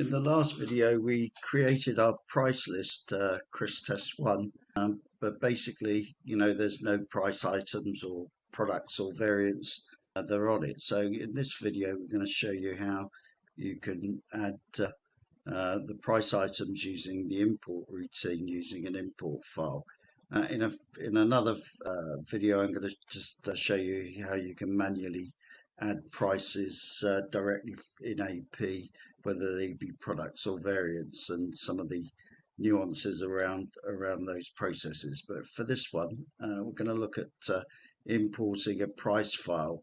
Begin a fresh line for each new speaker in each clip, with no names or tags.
In the last video, we created our price list, Chris Test 1, but basically, there's no price items or products or variants that are on it. So in this video, we're going to show you how you can add the price items using the import routine using an import file. In another video, I'm going to just show you how you can manually add prices directly in AP, whether they be products or variants, and some of the nuances around those processes. But for this one, we're going to look at importing a price file,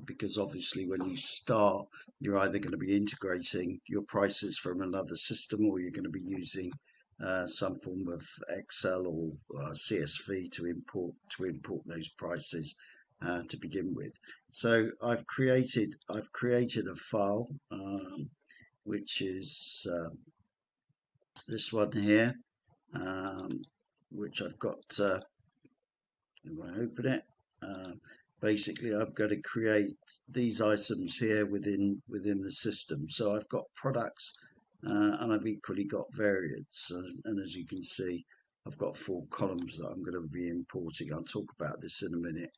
because obviously when you start, you're either going to be integrating your prices from another system, or you're going to be using some form of Excel or CSV to import those prices to begin with. So I've created a file which is this one here, which I've got. If I open it, basically I'm going to create these items here within the system. So I've got products, and I've equally got variants, and as you can see, I've got 4 columns that I'm going to be importing. I'll talk about this in a minute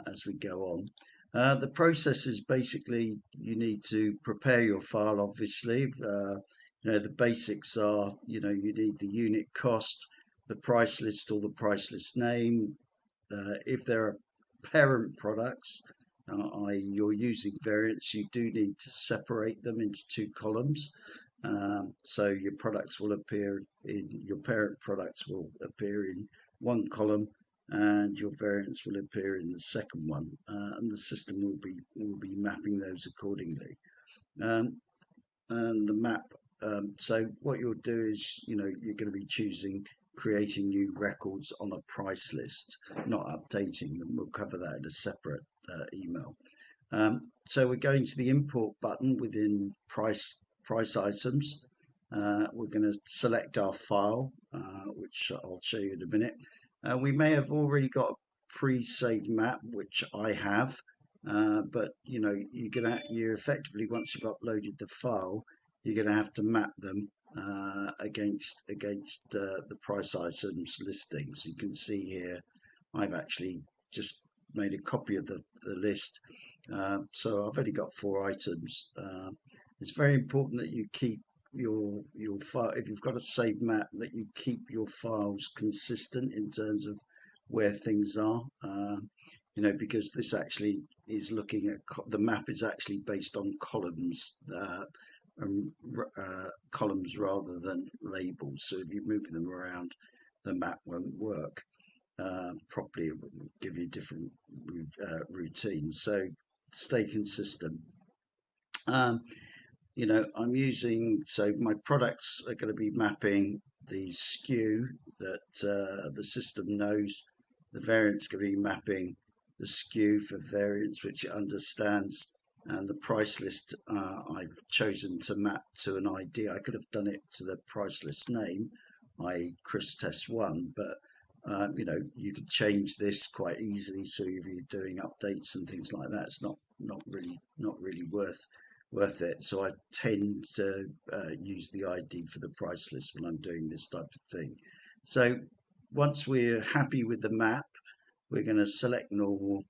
as we go on. The process is basically you need to prepare your file. Obviously, the basics are you need the unit cost, the price list or the price list name. If there are parent products, i.e. you're using variants, you do need to separate them into 2 columns. So your products will appear in your parent products will appear in one column, and your variants will appear in the second one, and the system will be mapping those accordingly. And the map. So what you'll do is you're going to be creating new records on a price list, not updating them. We'll cover that in a separate email. So we're going to the import button within price items. We're going to select our file, which I'll show you in a minute. We may have already got a pre-saved map, which I have, but you're effectively, once you've uploaded the file, you're going to have to map them against the price items listings. You can see here I've actually just made a copy of the list, so I've only got 4 items. It's very important that you keep your file, if you've got a saved map, that you keep your files consistent in terms of where things are, because this actually is looking at the map is actually based on columns, columns rather than labels. So if you move them around, the map won't work properly. It will give you different routines, so stay consistent. I'm using, so my products are going to be mapping the SKU that the system knows. The variant's going to be mapping the SKU for variants, which it understands, and the price list I've chosen to map to an ID. I could have done it to the price list name, i.e. Chris Test 1, but you could change this quite easily. So if you're doing updates and things like that, it's not really worth it. So I tend to use the ID for the price list when I'm doing this type of thing. So once we're happy with the map, we're going to select normal,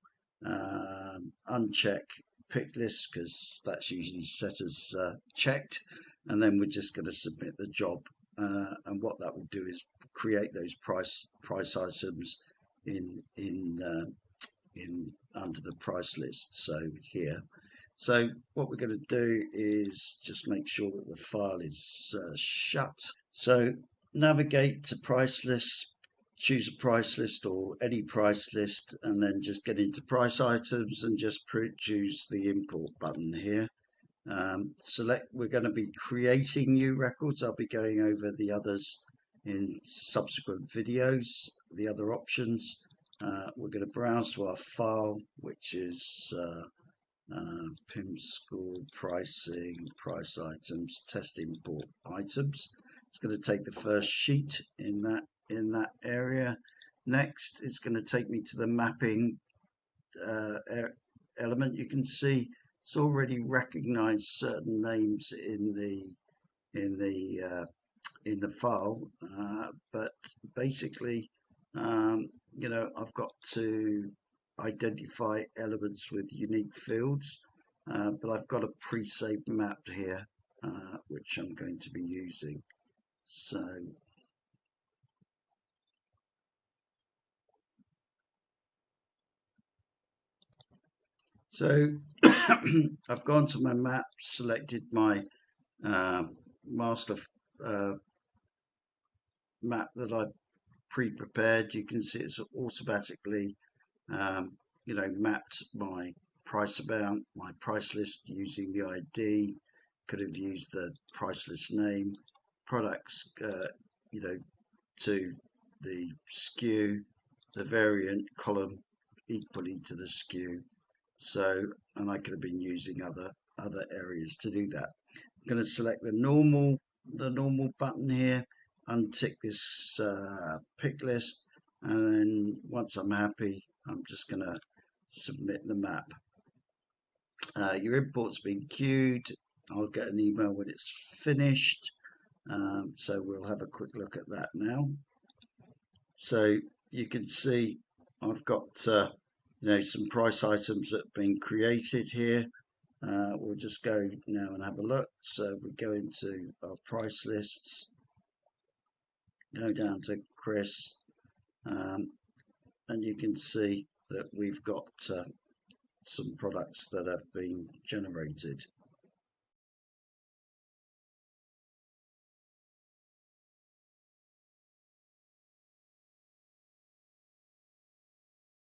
uncheck pick list, because that's usually set as checked, and then we're just going to submit the job, and what that will do is create those price items in under the price list. So here. So what we're going to do is just make sure that the file is shut. So navigate to price list, choose a price list or any price list, and then just get into price items and just choose the import button here. Select, we're going to be creating new records. I'll be going over the others in subsequent videos, the other options. We're going to browse to our file, which is PIM score, pricing, price items, test import items. It's going to take the first sheet in that area. Next, it's going to take me to the mapping element. You can see it's already recognized certain names in the file, but basically, you know, I've got to identify elements with unique fields, but I've got a pre-saved map here, which I'm going to be using. So I've gone to my map, selected my master map that I pre-prepared. You can see it's automatically you know, mapped my price amount, my price list using the ID. Could have used the price list name, products, you know, to the SKU, the variant column equally to the SKU. So, and I could have been using other areas to do that. I'm going to select the normal button here, untick this pick list, and then once I'm happy, I'm just going to submit the map. Your import's been queued. I'll get an email when it's finished. So we'll have a quick look at that now. So you can see I've got you know, some price items that have been created here. We'll just go now and have a look. So if we go into our price lists, go down to Chris, and you can see that we've got some products that have been generated.